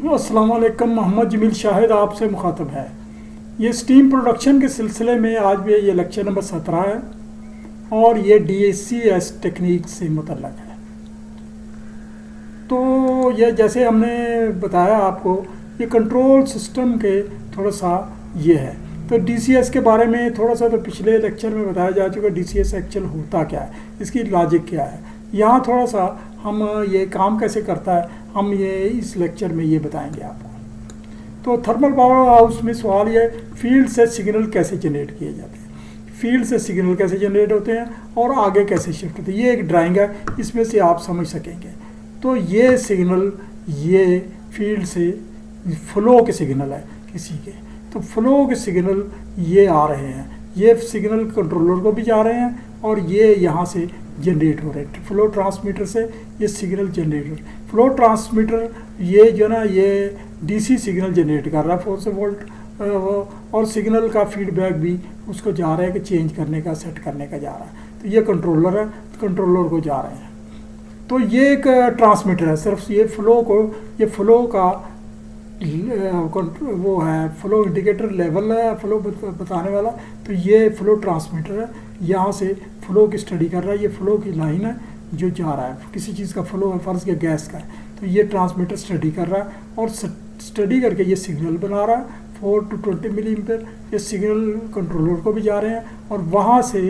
अस्सलाम वालेकुम। मोहम्मद जमील शाहिद आपसे मुखातब है। ये स्टीम प्रोडक्शन के सिलसिले में आज भी ये लेक्चर नंबर 17 है और ये DCS टेक्निक से मुतल्लक है। तो ये जैसे हमने बताया आपको, ये कंट्रोल सिस्टम के थोड़ा सा ये है। तो DCS के बारे में थोड़ा सा तो पिछले लेक्चर में बताया जा चुका। DCS एक्चुअल होता क्या है, इसकी लॉजिक क्या है, यहाँ थोड़ा सा हम ये काम कैसे करता है, हम ये इस लेक्चर में ये बताएंगे आपको। तो थर्मल पावर हाउस में सवाल ये, फील्ड से सिग्नल कैसे जनरेट किए जाते हैं, फील्ड से सिग्नल कैसे जनरेट होते हैं और आगे कैसे शिफ्ट होते हैं। ये एक ड्राइंग है, इसमें से आप समझ सकेंगे। तो ये सिग्नल, ये फील्ड से फ्लो के सिग्नल है किसी के, तो फ्लो के सिग्नल ये आ रहे हैं, ये सिग्नल कंट्रोलर को भी जा रहे हैं और ये यहाँ से जनरेट हो रहे हैं। फ्लो ट्रांसमीटर से ये सिग्नल जनरेट हो रहे हैं। फ्लो ट्रांसमीटर ये जो ना ये DC सिग्नल जनरेट कर रहा है 4 वोल्ट, और सिग्नल का फीडबैक भी उसको जा रहा है कि चेंज करने का, सेट करने का जा रहा है। तो ये कंट्रोलर है, कंट्रोलर को जा रहे हैं। तो ये एक ट्रांसमीटर है, सिर्फ ये फ्लो को, ये फ्लो का वो है, फ्लो इंडिकेटर लेवल है, फ्लो बताने वाला। तो ये फ्लो ट्रांसमीटर है, यहाँ से फ्लो की स्टडी कर रहा है। ये फ्लो की लाइन है जो जा रहा है, किसी चीज़ का फ्लो है, फर्ज के गैस का है, तो ये ट्रांसमीटर स्टडी कर रहा है और स्टडी करके ये सिग्नल बना रहा है 4 to 20 मिली एम्पीयर। ये सिग्नल कंट्रोलर को भी जा रहे हैं और वहाँ से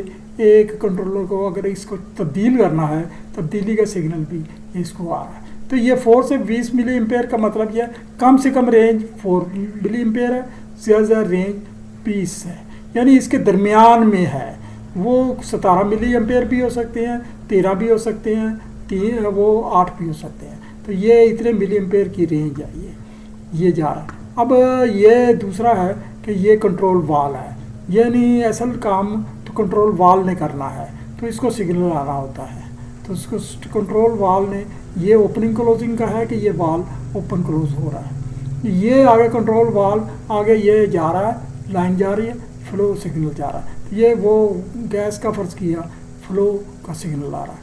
एक कंट्रोलर को अगर इसको तब्दील करना है, तब्दीली का सिग्नल भी इसको आ रहा है। तो ये 4 से 20 मिली एम्पेयर का मतलब यह कम से कम रेंज 4 मिली एम्पेयर है, ज़्यादा से ज़्यादा रेंज 20 है, यानी इसके दरमियान में है। वो 17 मिली एम्पेयर भी हो सकते हैं, 13 भी हो सकते हैं, 8 भी हो सकते हैं। तो ये इतने मिली एम्पेयर की रेंज है, ये जा रहा है। अब ये दूसरा है कि ये कंट्रोल वाल है, यानी असल काम तो कंट्रोल वाल ने करना है, तो इसको सिग्नल आना होता है। तो उसको कंट्रोल वाल ने, ये ओपनिंग क्लोजिंग का है कि ये वाल ओपन क्लोज हो रहा है। ये आगे कंट्रोल वाल आगे ये जा रहा है, लाइन जा रही है, फ्लो सिग्नल जा रहा है। तो ये वो गैस का फर्ज किया, फ्लो का सिग्नल आ रहा है।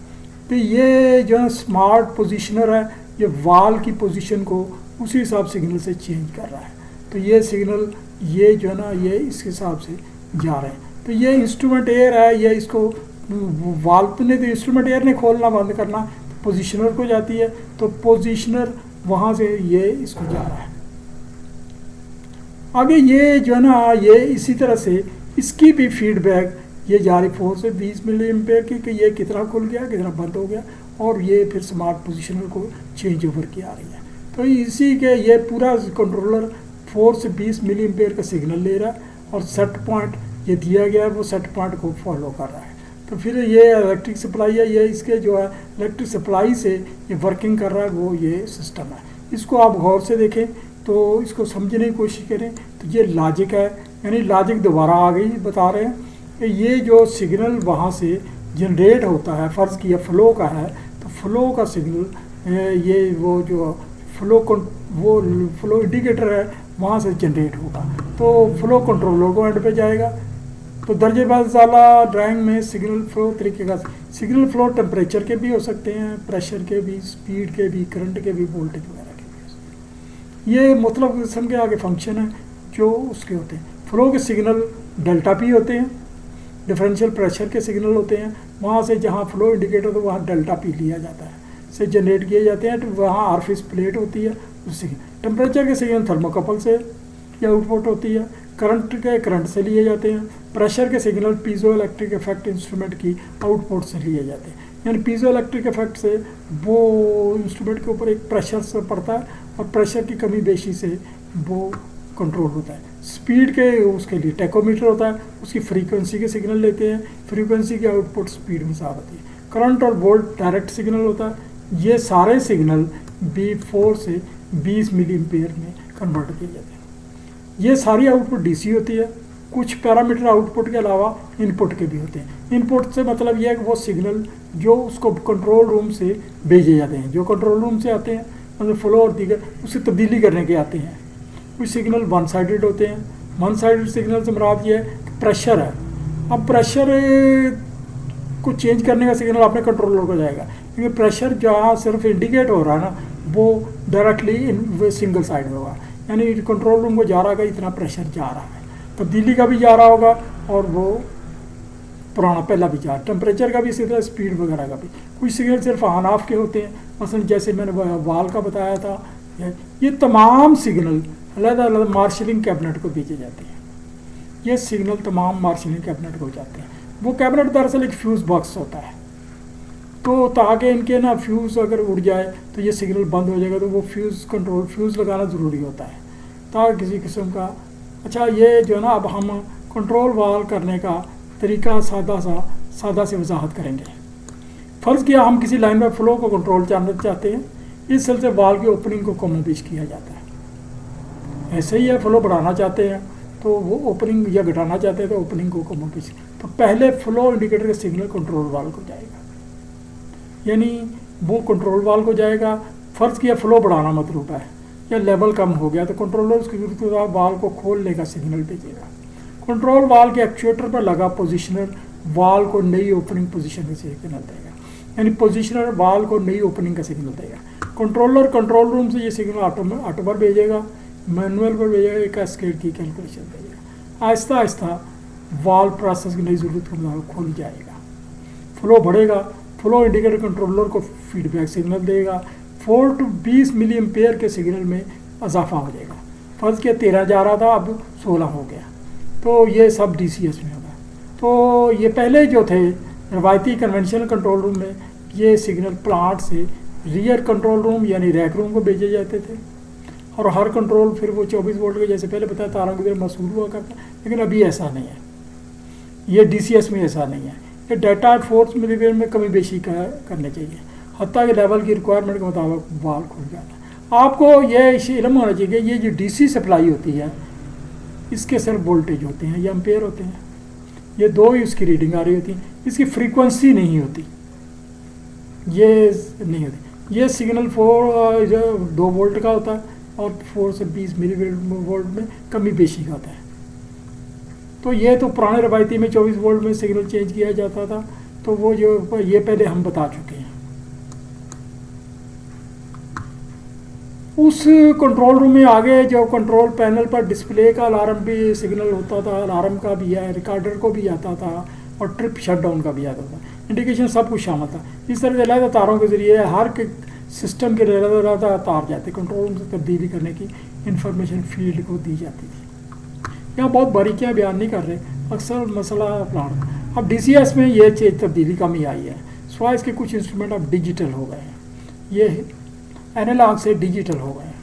तो ये जो है स्मार्ट पोजिशनर है, ये वाल की पोजीशन को उसी हिसाब सिग्नल से चेंज कर रहा है। तो ये सिग्नल ये जो है ना ये इस हिसाब से जा रहे हैं। तो ये इंस्ट्रूमेंट एयर है, ये इसको वाल्व ने, तो इंस्ट्रूमेंट एयर ने खोलना बंद करना, तो पोजीशनर को जाती है, तो पोजीशनर वहाँ से ये इसको जा रहा है आगे। ये जो है ना ये इसी तरह से इसकी भी फीडबैक ये जा रही 4 से 20 मिली एम्पेयर की, कि ये कितना खुल गया, कितना बंद हो गया, और ये फिर स्मार्ट पोजीशनर को चेंज ओवर की आ रही है। तो इसी के ये पूरा कंट्रोलर 4 से 20 मिली एम्पेयर का सिग्नल ले रहा है और सेट पॉइंट ये दिया गया है, वो सेट पॉइंट को फॉलो कर रहा है। तो फिर ये इलेक्ट्रिक सप्लाई है, ये इसके जो है इलेक्ट्रिक सप्लाई से ये वर्किंग कर रहा है, वो ये सिस्टम है। इसको आप गौर से देखें तो इसको समझने की कोशिश करें। तो ये लॉजिक है, यानी लॉजिक दोबारा आ गई, बता रहे हैं कि ये जो सिग्नल वहाँ से जनरेट होता है, फ़र्ज़ किया फ्लो का है, तो फ्लो का सिग्नल ये वो जो फ्लो इंडिकेटर है वहाँ से जनरेट होगा, तो फ्लो कंट्रोलर को एंड पे जाएगा। तो दर्जेबाज वाला ड्राइंग में सिग्नल फ्लो तरीके का, सिग्नल फ्लो टेम्परेचर के भी हो सकते हैं, प्रेशर के भी, स्पीड के भी, करंट के भी, वोल्टेज वगैरह के भी हो सकते हैं। ये मतलब किस्म के आगे फंक्शन है जो उसके होते हैं। फ्लो के सिग्नल डेल्टा पी होते हैं, डिफरेंशियल प्रेशर के सिग्नल होते हैं, वहाँ से जहाँ फ्लो इंडिकेटर तो वहाँ डेल्टा पी लिया जाता है, से जनरेट किए जाते हैं। तो वहाँ आरफिस प्लेट होती है, उससे टेम्परेचर के सिग्नल थर्मोकपल से या आउटपुट होती है, करंट के करंट से लिए जाते हैं, प्रेशर के signal piezo electric effect instrument की आउटपुट से लिए जाते हैं। यानी पीजो इलेक्ट्रिक इफेक्ट से वो इंस्ट्रूमेंट के ऊपर एक प्रेशर से पड़ता है और प्रेशर की कमी बेशी से वो कंट्रोल होता है। स्पीड के उसके लिए टेकोमीटर होता है, उसकी फ्रीक्वेंसी के सिग्नल लेते हैं, फ्रीक्वेंसी की आउटपुट स्पीड में साथ होती है। करंट और वोल्ट डायरेक्ट सिग्नल होता है। ये सारे सिग्नल भी 4 से 20 मिली एम्पेयर में कन्वर्ट किए जाते हैं। ये सारी आउटपुट DC होती है। कुछ पैरामीटर आउटपुट के अलावा इनपुट के भी होते हैं। इनपुट से मतलब यह है कि वो सिग्नल जो उसको कंट्रोल रूम से भेजे जाते हैं, जो कंट्रोल रूम से आते हैं, मतलब फ्लो और दीगर उससे तब्दीली करने के आते हैं। कुछ सिग्नल वन साइडेड होते हैं। वन साइडेड सिग्नल से मुराद ये है कि प्रेशर है, अब प्रेशर को चेंज करने का सिग्नल अपने कंट्रोलर को जाएगा, क्योंकि प्रेशर जहाँ सिर्फ इंडिकेट हो रहा है ना, वो डायरेक्टली इन सिंगल साइड में होगा, यानी कंट्रोल रूम को जा रहा है इतना प्रेशर जा रहा है, तब्दीली का भी जा रहा होगा और वो पुराना पहला भी जा रहा है, टेम्परेचर का भी इसी तरह, स्पीड वगैरह का भी। कुछ सिग्नल सिर्फ ऑन ऑफ के होते हैं, मसलन जैसे मैंने वाल का बताया था, ये तमाम सिग्नल अलग अलग मार्शलिंग कैबिनेट को भेजे जाते हैं। ये सिग्नल तमाम मार्शलिंग कैबिनेट को जाते हैं। वो कैबिनेट दरअसल एक फ्यूज़ बॉक्स होता है, तो ताकि इनके ना फ्यूज़ अगर उड़ जाए तो ये सिग्नल बंद हो जाएगा, तो वो फ्यूज़ लगाना ज़रूरी होता है ताकि किसी किस्म का। अच्छा, ये जो है ना, अब हम कंट्रोल वाल करने का तरीका सादा से वजाहत करेंगे। फ़र्ज़ किया हम किसी लाइन में फ़्लो को कंट्रोल करना चाहते हैं, इस सिलसिले वाल की ओपनिंग को कम पेश किया जाता है। ऐसे ही है, फ़्लो बढ़ाना चाहते हैं तो वो ओपनिंग, या घटाना चाहते हैं तो ओपनिंग को कम पेश, तो पहले फ़्लो इंडिकेटर का सिग्नल कंट्रोल वाल को जाएगा, यानी वो कंट्रोल वाल को जाएगा। फ़र्ज़ किया फ़्लो बढ़ाना मतलूब है या लेवल कम हो गया, तो कंट्रोलर उसकी जरूरत के बाद वाल को खोलने का सिग्नल भेजेगा। कंट्रोल वाल के एक्चुएटर पर लगा पोजीशनर वाल को नई ओपनिंग पोजीशन का सिग्नल देगा, यानी पोजीशनर वाल को नई ओपनिंग का सिग्नल देगा। कंट्रोलर कंट्रोल रूम से ये सिग्नल ऑटो पर भेजेगा, मैनुअल पर भेजेगा, एक कैस्केड की कैलकुलेशन देगा। आहिस्ता आहिस्ता वाल प्रोसेस की नई ज़रूरत के मुताबिक खोल जाएगा। फ़्लो बढ़ेगा, फ़्लो इंडिकेटर कंट्रोलर को फीडबैक सिग्नल देगा। 4 to 20 मिली एम्पेयर के सिग्नल में इजाफा हो जाएगा। फ़र्ज़ किया 13 जा रहा था, अब 16 हो गया, तो ये सब DCS में होगा। तो ये पहले जो थे रवायती कन्वेंशनल कंट्रोल रूम में, ये सिग्नल प्लांट से रियर कंट्रोल रूम यानी रैक रूम को भेजे जाते थे, और हर कंट्रोल फिर वो 24 वोल्ट के, जैसे पहले बताया, तारों की तरह मसूल हुआ करता। लेकिन अभी ऐसा नहीं है, ये DCS में ऐसा नहीं है। ये डाटा 4 मिलीमीटर में कमी बेशी करने चाहिए, हत्ता के लेवल की रिक्वायरमेंट के मुताबिक वाल खुल जाता है। आपको ये इल्म होना चाहिए कि ये जो DC सप्लाई होती है, इसके सिर्फ वोल्टेज होते हैं या एम्पेयर होते हैं, ये दो ही उसकी रीडिंग आ रही होती है, इसकी फ्रीक्वेंसी नहीं होती, ये नहीं होती। ये सिग्नल 2 वोल्ट का होता है और 4 से 20 मिली वोल्ट में कमी बेशी का होता है। तो ये तो पुराने रवायती में 24 वोल्ट में सिग्नल चेंज किया जाता था, तो वो जो ये पहले हम बता चुके हैं। उस कंट्रोल रूम में आगे जो कंट्रोल पैनल पर डिस्प्ले का अलार्म भी सिग्नल होता था, अलार्म का भी है, रिकॉर्डर को भी आता था, और ट्रिप शटडाउन का भी आता था, इंडिकेशन सब कुछ शामिल था। इस तरह से अलग तारों के ज़रिए हर सिस्टम के अलग तार जाते, कंट्रोल रूम से तब्दीली करने की इंफॉर्मेशन फील्ड को दी जाती थी। यहाँ बहुत बारीकियाँ बयान नहीं कर रहे, अक्सर मसला प्लान। अब DCS में ये चीज़ तब्दीली कमी आई है, सो इसके कुछ इंस्ट्रूमेंट अब डिजिटल हो गए हैं, ये एनालॉग से डिजिटल हो गए हैं।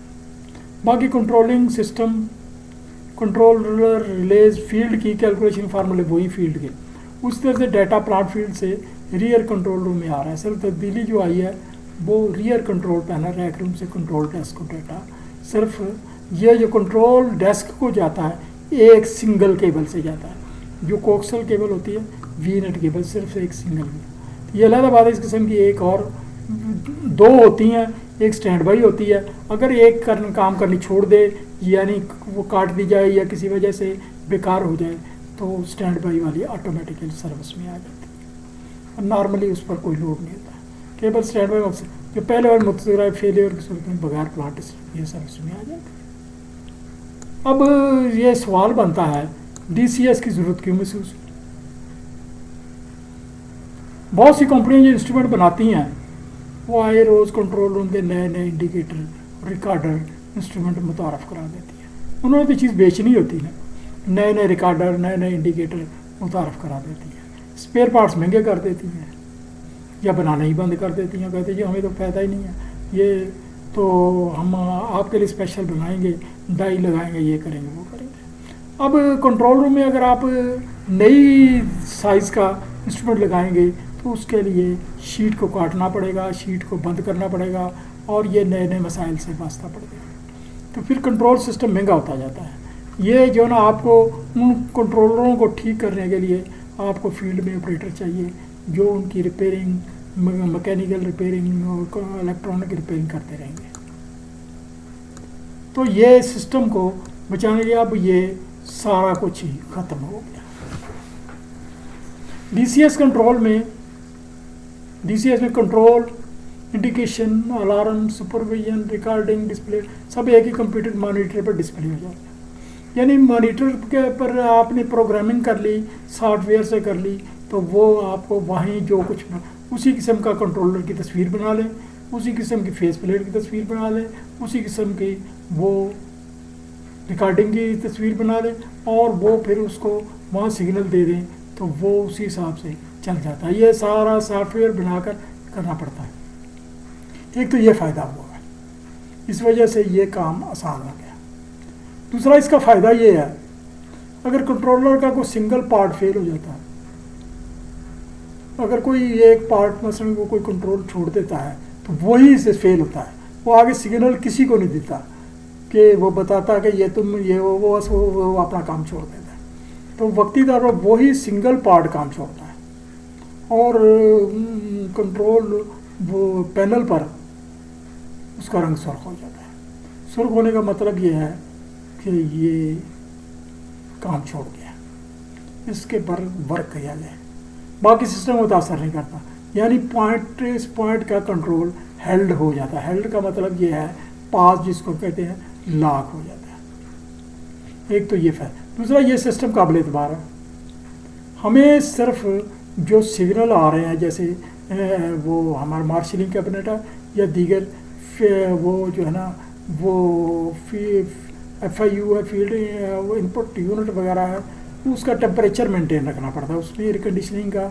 बाकी controlling system, controller, release, field की कैलकुलेशन फार्मूले वही फील्ड के, उस तरह से डाटा प्लांट फील्ड से रियर कंट्रोल रूम में आ रहा है। सिर्फ तब्दीली जो आई है वो rear control panel rack room से कंट्रोल डेस्क को डाटा, सिर्फ ये जो कंट्रोल डेस्क को जाता है एक सिंगल केबल से जाता है, जो कोक्सल केबल होती है, VNet केबल, सिर्फ एक सिंगल। ये अलग बात है, इस किस्म की एक और 2 होती हैं, एक स्टैंड बाई होती है। अगर एक काम करनी छोड़ दे, यानी वो काट दी जाए या किसी वजह से बेकार हो जाए, तो स्टैंड बाई वाली ऑटोमेटिकली सर्विस में आ जाती है, नॉर्मली उस पर कोई लोड नहीं होता। केबल स्टैंड बाई जो पहले वाले मुतज़िरा फेलियर की सूरत में बगैर प्लांट ये सर्विस में आ जाती है। अब ये सवाल बनता है, DCS की ज़रूरत क्यों महसूस हुई? बहुत सी कंपनियां जो इंस्ट्रूमेंट बनाती हैं, वो आए रोज़ कंट्रोल रूम के नए नए इंडिकेटर, रिकॉर्डर, इंस्ट्रूमेंट मुतारफ़ करा देती है। उन्होंने तो चीज़ बेचनी होती है, नए नए रिकॉर्डर, नए नए इंडिकेटर मुतारफ़ करा देती है, स्पेयर पार्ट्स महंगे कर देती हैं या बनाना ही बंद कर देती हैं। कहते हैं जी हमें तो फ़ायदा ही नहीं है, ये तो हम आपके लिए स्पेशल बनाएंगे, डाई लगाएंगे, ये करेंगे, वो करेंगे। अब कंट्रोल रूम में अगर आप नई साइज़ का इंस्ट्रूमेंट लगाएंगे तो उसके लिए शीट को काटना पड़ेगा, शीट को बंद करना पड़ेगा, और ये नए नए मसाइल से वास्ता पड़ गया, तो फिर कंट्रोल सिस्टम महंगा होता जाता है। ये जो ना, आपको उन कंट्रोलरों को ठीक करने के लिए आपको फील्ड में ऑपरेटर चाहिए जो उनकी रिपेयरिंग, मैकेनिकल रिपेयरिंग और इलेक्ट्रॉनिक रिपेयरिंग करते रहेंगे। तो ये सिस्टम को बचाने के लिए अब ये सारा कुछ ही ख़त्म हो गया। DCS में control indication, alarm, supervision, recording, display सब एक ही कंप्यूटर मॉनिटर पर डिस्प्ले हो जाता है। यानी मॉनिटर के पर आपने प्रोग्रामिंग कर ली, सॉफ्टवेयर से कर ली, तो वो आपको वहीं जो कुछ उसी किस्म का कंट्रोलर की तस्वीर बना लें, उसी किस्म की फेस प्लेट की तस्वीर बना लें, उसी किस्म की वो रिकॉर्डिंग की तस्वीर बना लें और वो फिर उसको वहाँ सिग्नल दे दें तो वो उसी हिसाब से चल जाता है। ये सारा सॉफ्टवेयर बनाकर करना पड़ता है। एक तो ये फ़ायदा हुआ है, इस वजह से ये काम आसान हो गया। दूसरा इसका फ़ायदा ये है, अगर कंट्रोलर का कोई सिंगल पार्ट फेल हो जाता है, अगर कोई एक पार्ट मसलन को कोई कंट्रोल छोड़ देता है तो वही इससे फेल होता है, वो आगे सिग्नल किसी को नहीं देता कि वो बताता कि ये तुम ये वो अपना काम छोड़ देता है। तो वक्ती तौर पर वही सिंगल पार्ट काम छोड़ता है और कंट्रोल वो पैनल पर उसका रंग सुर्ख हो जाता है। सुर्ख होने का मतलब ये है कि ये काम छोड़ गया, इसके पर वर्क किया जाए, बाकी सिस्टम मुतासर नहीं करता। यानी इस पॉइंट का कंट्रोल हेल्ड हो जाता है। हेल्ड का मतलब ये है पास जिसको कहते हैं, लॉक हो जाता है। एक तो ये फायदा। दूसरा ये सिस्टम काबिल एतबार है। हमें सिर्फ जो सिग्नल आ रहे हैं, जैसे वो हमारा मार्शलिंग कैबिनेट है या दीगर वो जो है ना वो FIU है, फील्ड इनपुट यूनिट वगैरह है, उसका टेम्परेचर मेंटेन रखना पड़ता है। उसमें एयर कंडीशनिंग का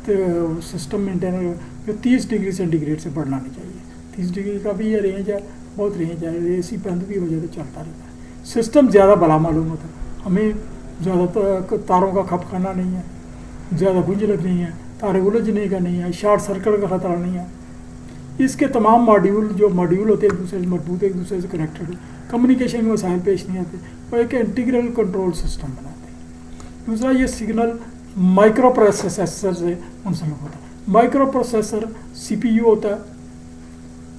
तो सिस्टम मेंटेन जो 30 डिग्री सेंटीग्रेड से बढ़ना नहीं चाहिए। 30 डिग्री का भी ये रेंज है, बहुत रेंज है। AC बंद भी हो जाए तो चलता रहता है। सिस्टम ज़्यादा बड़ा मालूम होता है हमें, ज़्यादा तारों का खपखाना नहीं है, ज़्यादा गुंजलत नहीं है, तारे उलझने का नहीं है, शॉर्ट सर्किट का ख़तरा नहीं है। इसके तमाम मॉड्यूल होते हैं एक दूसरे से मजबूत, एक दूसरे से कनेक्टेड, कम्युनिकेशन में मसाइल पेश नहीं आते, और एक इंटीग्रल कंट्रोल सिस्टम बनाते हैं। दूसरा ये सिग्नल माइक्रो प्रोसेसर से मुंसलिक होता है। माइक्रो प्रोसेसर CPU होता है,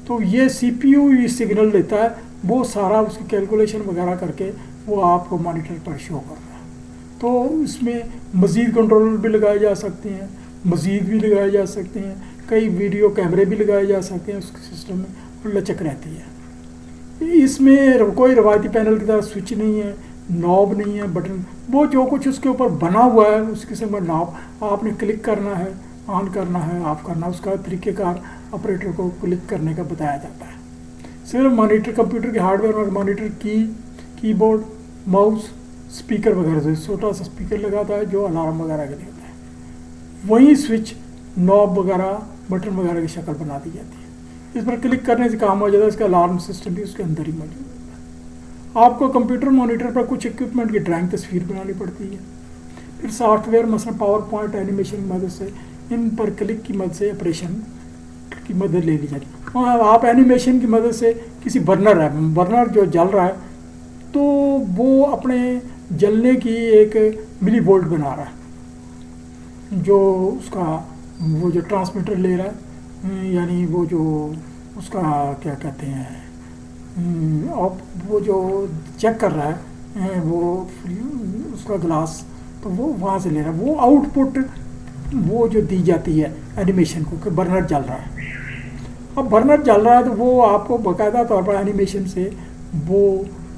तो ये CPU ये सिग्नल लेता है, वो सारा उसकी कैलकुलेशन वगैरह करके वो आपको मॉनिटर पर शो करता है। तो इसमें मज़ीद कंट्रोलर भी लगाए जा सकते हैं, मज़ीद भी लगाए जा सकते हैं, कई वीडियो कैमरे भी लगाए जा सकते हैं उसके सिस्टम में, और लचक रहती है। इसमें कोई रवायती पैनल की तरह स्विच नहीं है, नॉब नहीं है, बटन, वो जो कुछ उसके ऊपर बना हुआ है उस किस्म का नॉब आपने क्लिक करना है, ऑन करना है, ऑफ करना है, उसका तरीक़ेकार ऑपरेटर को क्लिक करने का बताया जाता है। सिर्फ मॉनिटर, कंप्यूटर के हार्डवेयर और मॉनिटर कीबोर्ड, माउस, स्पीकर वगैरह से छोटा सा स्पीकर लगाता है जो अलार्म वगैरह के लिए होता है। वहीं स्विच, नॉब वगैरह, बटन वगैरह की शक्ल बना दी जाती है। इस पर क्लिक करने से काम हो जाता है। इसका अलार्म सिस्टम भी उसके अंदर ही मौजूद होता है। आपको कंप्यूटर मॉनिटर पर कुछ इक्विपमेंट की ड्राइंग तस्वीर बनानी पड़ती है। फिर सॉफ्टवेयर मसलन पावर पॉइंट, एनिमेशन की मदद से, इन पर क्लिक की मदद से ऑपरेशन की मदद ले ली जाती है। और आप एनिमेशन की मदद से किसी बर्नर जो जल रहा है तो वो अपने जलने की एक मिली वोल्ट बना रहा है, जो उसका वो जो ट्रांसमीटर ले रहा है, यानी वो जो उसका क्या कहते हैं, और वो जो चेक कर रहा है वो उसका ग्लास, तो वो वहाँ से ले रहा है। वो आउटपुट वो जो दी जाती है एनिमेशन को कि बर्नर जल रहा है। अब बर्नर जल रहा है तो वो आपको बाकायदा तौर पर एनिमेशन से वो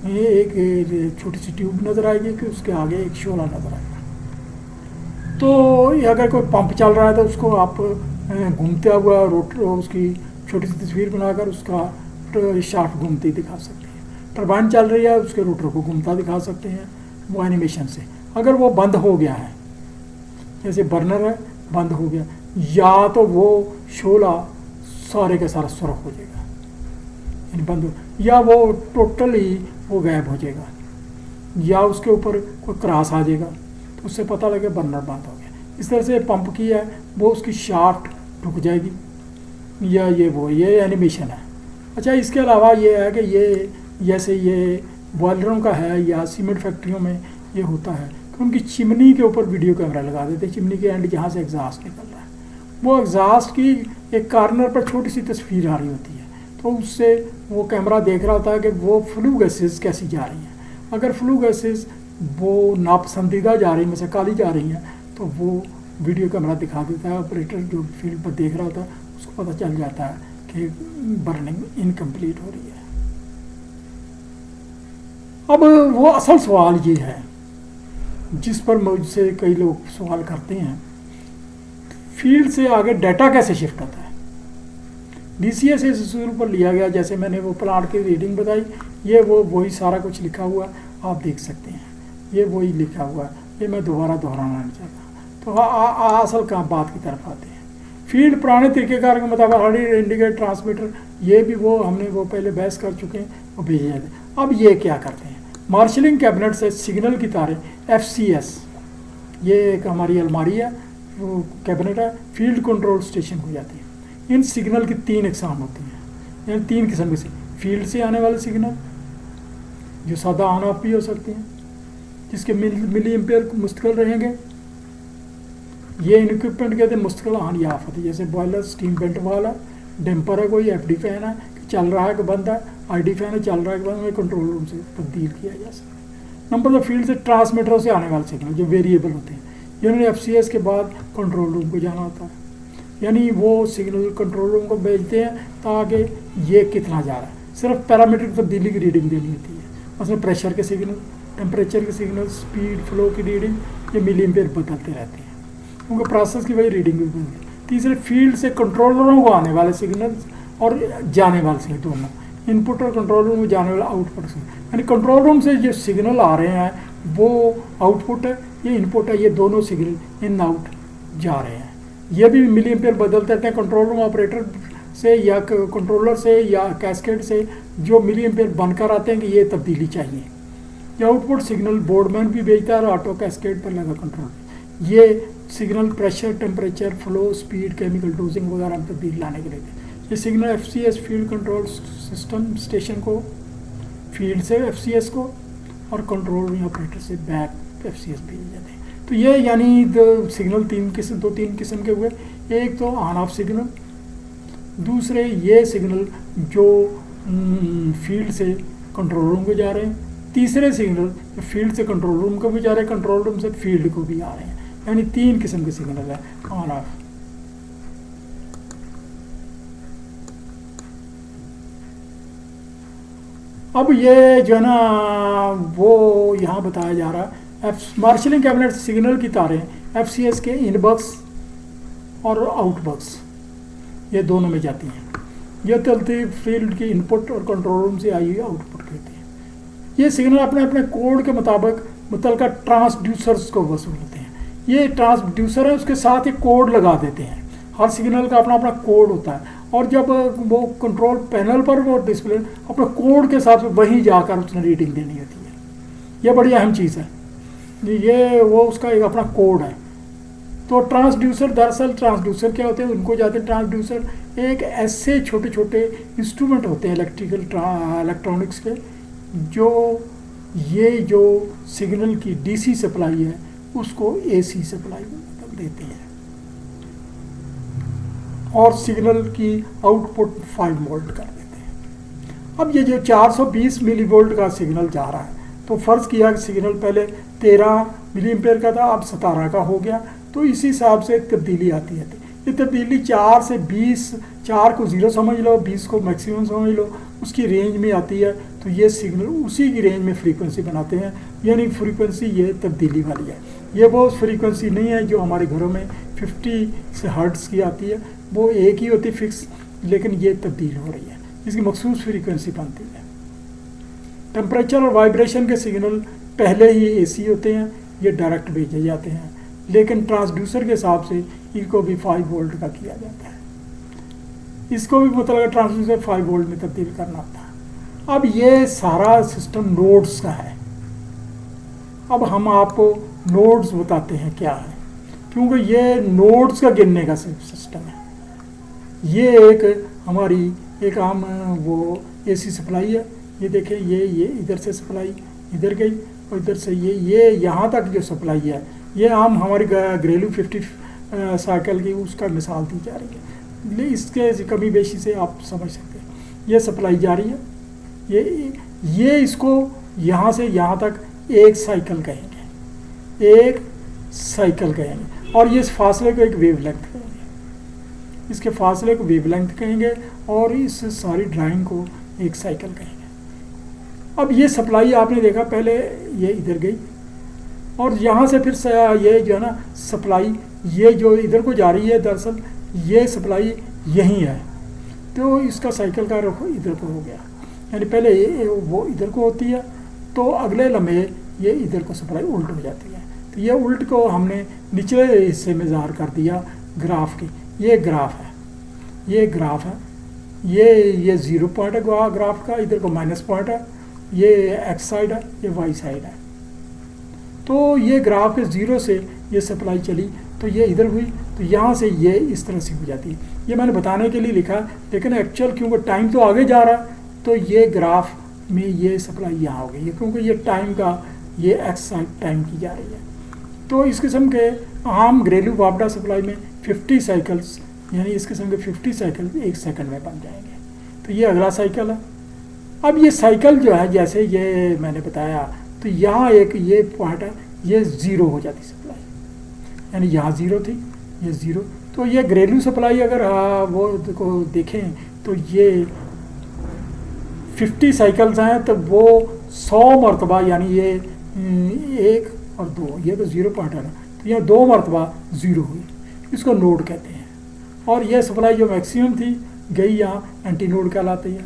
एक छोटी सी ट्यूब नज़र आएगी कि उसके आगे एक शोला नज़र आएगा। तो अगर कोई पंप चल रहा है तो उसको आप घूमता हुआ रोटर, उसकी छोटी सी तस्वीर बनाकर उसका शाफ्ट घूमती दिखा सकते हैं। टरबाइन चल रही है, उसके रोटर को घूमता दिखा सकते हैं वो एनिमेशन से। अगर वो बंद हो गया है, जैसे बर्नर है बंद हो गया, या तो वो शोला सारे का सारा सुर्ख हो जाएगा, यानी बंद हो, या वो टोटली वो गायब हो जाएगा, या उसके ऊपर कोई क्रॉस आ जाएगा तो उससे पता लगे बर्नर बंद हो गया। इस तरह से पंप की है वो उसकी शाफ्ट रुक जाएगी, या ये एनिमेशन है। अच्छा, इसके अलावा ये है कि ये जैसे ये बॉयलरों का है या सीमेंट फैक्ट्रियों में ये होता है कि उनकी चिमनी के ऊपर वीडियो कैमरा लगा देते हैं। चिमनी के एंड जहाँ से एग्जॉस्ट निकल रहा है, वो एग्जॉस्ट की एक कॉर्नर पर छोटी सी तस्वीर आ रही होती है, तो उससे वो कैमरा देख रहा होता है कि वो फ्लू गैसेस कैसी जा रही हैं। अगर फ्लू गैसेस वो नापसंदीदा जा रही हैं, जैसे काली जा रही हैं, तो वो वीडियो कैमरा दिखा देता है। ऑपरेटर जो फील्ड पर देख रहा होता है उसको पता चल जाता है कि बर्निंग इनकम्प्लीट हो रही है। अब वो असल सवाल ये है जिस पर मुझसे कई लोग सवाल करते हैं, फील्ड से आगे डाटा कैसे शिफ्ट होता है। DCA से शुरू पर लिया गया, जैसे मैंने वो प्लांट की रीडिंग बताई, ये वो वही सारा कुछ लिखा हुआ आप देख सकते हैं, ये वही लिखा हुआ है, ये मैं दोबारा दोहराना नहीं चाहता। तो असल काम बात की तरफ आते हैं। फील्ड पुराने तरीक़ेकार के मुताबिक हार्डी इंडिकेटर ट्रांसमीटर, ये भी वो हमने वो पहले बहस कर चुके हैं, वो भेजे जाते हैं। अब ये क्या करते हैं, मार्शलिंग कैबिनेट से सिग्नल की तारें FCS, ये एक हमारी अलमारी है, वो कैबिनेट है, फील्ड कंट्रोल स्टेशन हो जाती है। इन सिग्नल की 3 इकसाम होती हैं, यानी 3 किस्म के फील्ड से आने वाले सिग्नल जो सादा ऑन ऑफ भी हो सकते हैं, जिसके मिली एम्पेयर मुस्तकिल रहेंगे, ये इक्विपमेंट कहते हैं मुस्तकिल ऑन या ऑफ होती है, जैसे बॉयलर, स्टीम वेंट वाल है, डैम्पर है, कोई FD फैन है कि चल रहा है कि बंद है, ID फैन है चल रहा है कि बंद है, कंट्रोल रूम से तब्दील किया जा सकता है। नंबर 2 फील्ड से ट्रांसमीटरों से आने वाले सिग्नल जो वेरिएबल होते हैं, यानी FCS के बाद कंट्रोल रूम को जाना होता है, यानी वो सिग्नल कंट्रोल रूम को भेजते हैं ताकि ये कितना जा रहा है, सिर्फ पैरामीट्रिक तब्दीली की रीडिंग देनी होती है, मतलब प्रेशर के सिग्नल, टेम्परेचर के सिग्नल, स्पीड, फ्लो की रीडिंग, ये मिली एम्पेयर बदलते रहते हैं, क्योंकि प्रोसेस की वही रीडिंग भी बदलती है। तीसरे फील्ड से कंट्रोलरों को आने वाले सिग्नल और जाने वाले सिग्नल, दोनों इनपुट और कंट्रोल रूम में जाने वाला आउटपुट सिग्नल, यानी कंट्रोल रूम से जो सिग्नल आ रहे हैं वो आउटपुट है, ये इनपुट है, ये दोनों सिग्नल इन आउट जा रहे हैं। ये भी मिली एम्पेयर बदलते रहते हैं कंट्रोल रूम ऑपरेटर से या कंट्रोलर से या कैस्केड से, जो मिली एम्पेयर बनकर आते हैं कि ये तब्दीली चाहिए। ये आउटपुट सिग्नल बोर्डमैन भी भेजता है और ऑटो कैस्केड पर लगा कंट्रोल, ये signal pressure, temperature, flow, speed, chemical dosing वगैरह में तब्दील लाने के लिए। ये signal FCS field control system station को, फील्ड से FCS को और कंट्रोल रूम ऑपरेटर से बैक FCS भेजे जाते हैं। तो ये यानी सिग्नल 2-3 किस्म के हुए, एक तो ऑन ऑफ सिग्नल, दूसरे ये सिग्नल जो फील्ड से कंट्रोल रूम को जा रहे हैं, तीसरे सिग्नल फील्ड से कंट्रोल रूम को भी जा रहे हैं, कंट्रोल रूम से फील्ड को भी आ रहे हैं, यानी 3 किस्म के सिग्नल है ऑन ऑफ। अब ये जो है ना वो यहाँ बताया जा रहा है, मार्शलिंग कैबिनेट सिग्नल की तारें FCS के इनबॉक्स और आउटबॉक्स ये दोनों में जाती हैं, ये चलती फील्ड की इनपुट और कंट्रोल रूम से आई हुई आउटपुट कहती है। ये सिग्नल अपने अपने कोड के मुताबिक मुतलका ट्रांसड्यूसर्स को वसूल होते हैं। ये ट्रांसड्यूसर है, उसके साथ ही कोड लगा देते हैं, हर सिग्नल का अपना अपना कोड होता है, और जब वो कंट्रोल पैनल पर वो डिस्प्ले अपने कोड के साथ वहीं जाकर उसने रीडिंग देनी होती है। ये बड़ी अहम चीज़ है, ये वो उसका एक अपना कोड है। तो ट्रांसड्यूसर, दरअसल ट्रांसड्यूसर क्या होते हैं, उनको जाते हैं ट्रांसड्यूसर, एक ऐसे छोटे छोटे इंस्ट्रूमेंट होते हैं इलेक्ट्रॉनिक्स के, जो ये जो सिग्नल की DC सप्लाई है उसको AC सप्लाई में देते हैं, और सिग्नल की आउटपुट 5 वोल्ट कर देते हैं। अब ये जो 420 मिलीवोल्ट का सिग्नल जा रहा है, तो फ़र्ज़ किया कि सिग्नल पहले 13 मिली एम्पेयर का था, अब 17 का हो गया, तो इसी हिसाब से तब्दीली आती है। ये तब्दीली 4 से 20, 4 को 0 समझ लो, 20 को मैक्सिमम समझ लो, उसकी रेंज में आती है। तो ये सिग्नल उसी की रेंज में फ्रीक्वेंसी बनाते हैं, यानी फ्रीक्वेंसी ये तब्दीली वाली है। ये वो फ्रीक्वेंसी नहीं है जो हमारे घरों में 50 से हर्ट्ज़ की आती है, वो एक ही होती फिक्स, लेकिन ये तब्दील हो रही है, इसकी मखसूस फ्रीक्वेंसी बनती है। टेम्परेचर और वाइब्रेशन के सिग्नल पहले ही AC होते हैं, ये डायरेक्ट भेजे जाते हैं, लेकिन ट्रांसड्यूसर के हिसाब से इनको भी 5 वोल्ट का किया जाता है, इसको भी मतलब ट्रांसड्यूसर 5 वोल्ट में तब्दील करना होता है। अब ये सारा सिस्टम नोड्स का है। अब हम आपको नोड्स बताते हैं क्या है, क्योंकि ये नोड्स का गिनने का सिस्टम है। ये एक हमारी एक आम वो AC सप्लाई है, ये देखें, ये इधर से सप्लाई इधर गई और इधर से ये यहाँ तक जो सप्लाई है, ये आम हमारी घरेलू 50 साइकिल की उसका मिसाल दी जा रही है। इसके कमी बेशी से आप समझ सकते हैं, ये सप्लाई जा रही है, ये इसको यहाँ से यहाँ तक एक साइकिल कहेंगे, एक साइकिल कहेंगे, और ये इस फासले को एक वेव लेंथ कहेंगे। इसके फासले को वेवलेंथ कहेंगे और इस सारी ड्राइंग को एक साइकिल कहेंगे। अब ये सप्लाई आपने देखा पहले ये इधर गई और यहाँ से फिर ये जो है ना सप्लाई ये जो इधर को जा रही है, दरअसल ये सप्लाई यहीं है, तो इसका साइकिल का रुख इधर को हो गया, यानी पहले वो इधर को होती है तो अगले लम्हे ये इधर को सप्लाई उल्ट हो जाती है। तो ये उल्ट को हमने निचले हिस्से में ज़ाहिर कर दिया ग्राफ की। ये ग्राफ है, ये ग्राफ है, ये 0 पॉइंट है ग्राफ का, इधर को माइनस पॉइंट है, ये एक्स साइड है, ये वाई साइड है। तो ये ग्राफ के 0 से ये सप्लाई चली तो ये इधर हुई, तो यहाँ से ये इस तरह से हो जाती है। ये मैंने बताने के लिए लिखा, लेकिन एक्चुअल क्योंकि टाइम तो आगे जा रहा है तो ये ग्राफ में ये सप्लाई यहाँ हो गई है, क्योंकि ये टाइम का ये एक्स साइड टाइम की जा रही है। तो इस किस्म के आम घरेलू वापडा सप्लाई में 50 साइकिल्स, यानी इस किस्म के 50 साइकिल 1 सेकंड में बन जाएंगे। तो ये अगला साइकिल है। अब ये साइकिल जो है, जैसे ये मैंने बताया, तो यहाँ एक ये पॉइंट है, ये 0 हो जाती सप्लाई, यानी यहाँ 0 थी, ये 0। तो ये घरेलू सप्लाई अगर वो को देखें तो ये 50 साइकिल्स हैं, तो वो 100 मरतबा, यानी ये 1 और 2, ये तो 0 पॉइंट है ना, तो यहाँ 2 मरतबा 0 हुई, इसको नोड कहते हैं। और ये सप्लाई जो मैक्सिमम थी गई यहाँ एंटी नोड कहलाती है।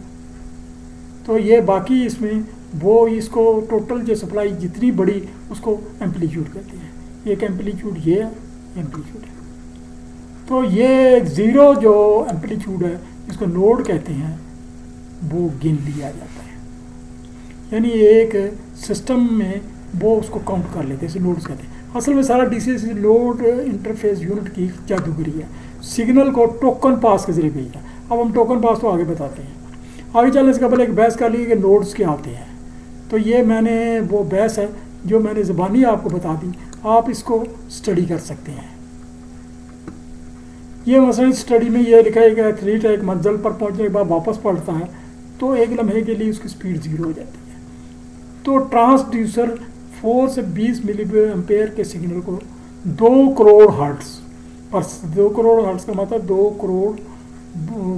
तो ये बाकी इसमें वो इसको टोटल जो सप्लाई जितनी बड़ी उसको एम्पलीट्यूड कहते हैं। एक एम्पलीट्यूड ये है, एम्पलीट्यूड है। तो ये 0 जो एम्पलीट्यूड है इसको नोड कहते हैं, वो गिन लिया जाता है, यानी एक सिस्टम में वो उसको काउंट कर लेते हैं, इसे नोड्स कहते हैं। असल में सारा डीसीएस लोड इंटरफेस यूनिट की जादूगरी है, सिग्नल को टोकन पास के जरिए भेजना। अब हम टोकन पास तो आगे बताते हैं। आगे चलने से कबल एक बहस कर ली कि नोड्स क्या होते हैं। तो ये मैंने वो बहस है जो मैंने ज़बानी आपको बता दी, आप इसको स्टडी कर सकते हैं। ये मसलन स्टडी में ये लिखा है कि एथलीट एक मंजिल पर पहुंचने के बाद वापस पलटता है तो एक लम्हे के लिए उसकी स्पीड 0 हो जाती है। तो ट्रांसड्यूसर 4 से 20 मिली एम्पेयर के सिग्नल को 2 करोड़ हर्ट्ज पर, 2 करोड़ हर्ट्ज का मतलब 2 करोड़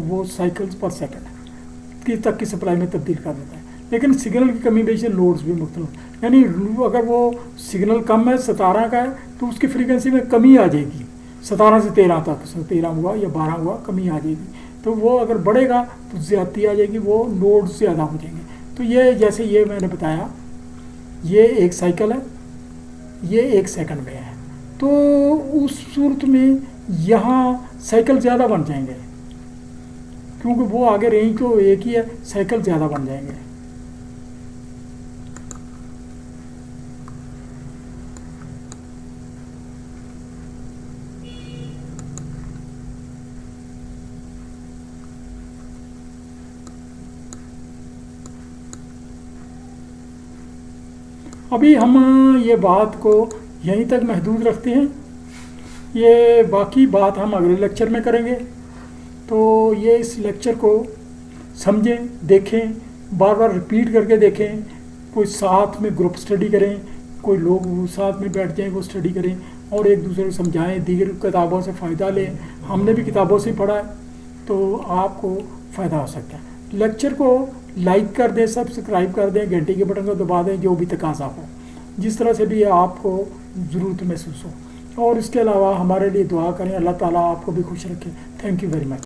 वो साइकिल्स पर सेकंड की तक की सप्लाई में तब्दील कर देता है। लेकिन सिग्नल की कमी बेशे लोड्स भी मुख्तलिफ, यानी अगर वो सिग्नल कम है 17 का है तो उसकी फ्रीक्वेंसी में कमी आ जाएगी, 17 से 13 तक, 13 हुआ या 12 हुआ, कमी आ जाएगी। तो वो अगर बढ़ेगा तो ज़्यादती आ जाएगी, वो नोड्स ज़्यादा हो जाएंगे। तो ये जैसे ये मैंने बताया, ये एक साइकिल है, ये 1 सेकंड में है, तो उस सूरत में यहाँ साइकिल ज़्यादा बन जाएंगे, क्योंकि वो आगे रेंज तो एक ही है, साइकिल ज़्यादा बन जाएंगे। अभी हम ये बात को यहीं तक महदूद रखते हैं, ये बाकी बात हम अगले लेक्चर में करेंगे। तो ये इस लेक्चर को समझें, देखें, बार बार रिपीट करके देखें, कोई साथ में ग्रुप स्टडी करें, कोई लोग साथ में बैठ जाएं वो स्टडी करें और एक दूसरे को समझाएं, दीगर किताबों से फ़ायदा लें। हमने भी किताबों से पढ़ा है तो आपको फ़ायदा हो सकता है। लेक्चर को लाइक कर दें, सब्सक्राइब कर दें, घंटी के बटन को दबा दें, जो भी तकाजा हो, जिस तरह से भी आपको ज़रूरत महसूस हो। और इसके अलावा हमारे लिए दुआ करें, अल्लाह ताला आपको भी खुश रखे। Thank you very much.